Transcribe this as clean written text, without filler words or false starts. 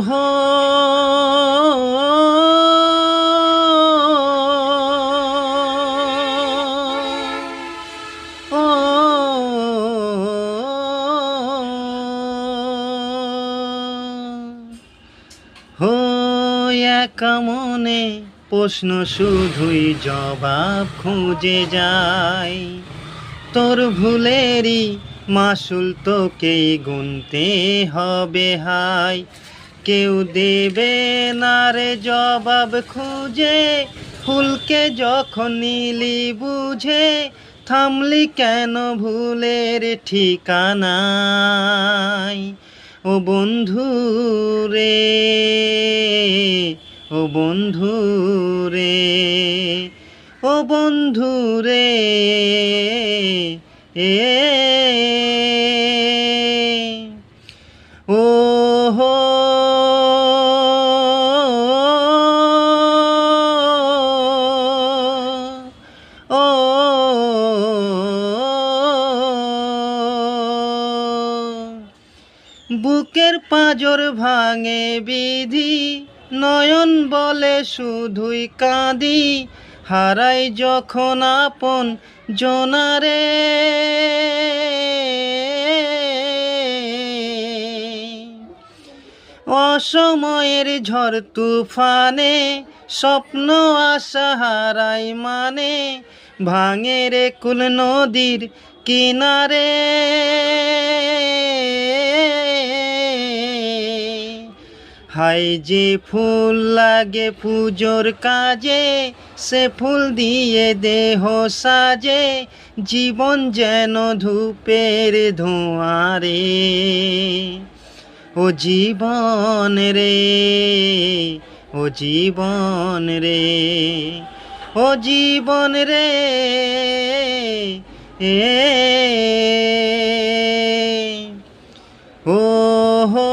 হো ও হো একা মনে প্রশ্ন শুধুই জবাব খুঁজে যায়। তোর ভুলেরই মাসুল তোকেই গুনতে হবে হায়। কেউ দেবে না রে জবাব খুঁজে, ফুলকে যখন নিলি বুঝে, থামলি কেন ভুলের ঠিকানায়। ও বন্ধু রে, ও বন্ধু রে, ও বন্ধু রে, এ ও হো ও বুকের পাঁজর ভাঙে বিধি, নয়ন বলে শুধুই কাঁদি, হারাই যখন আপন জনারে। অসময়ের ঝড় তুফানে স্বপ্ন আশা হারাই মানে, ভাঙে রে কুল নদীর কিনারে। হাই যে ফুল লাগে পুজোর কাজে, সে ফুল দিয়ে দেহ সাজে, জীবন যেন ধূপের ধোঁয়ারে। ও জীবন রে, ও জীবন রে, ও জীবন রে, এ ও হো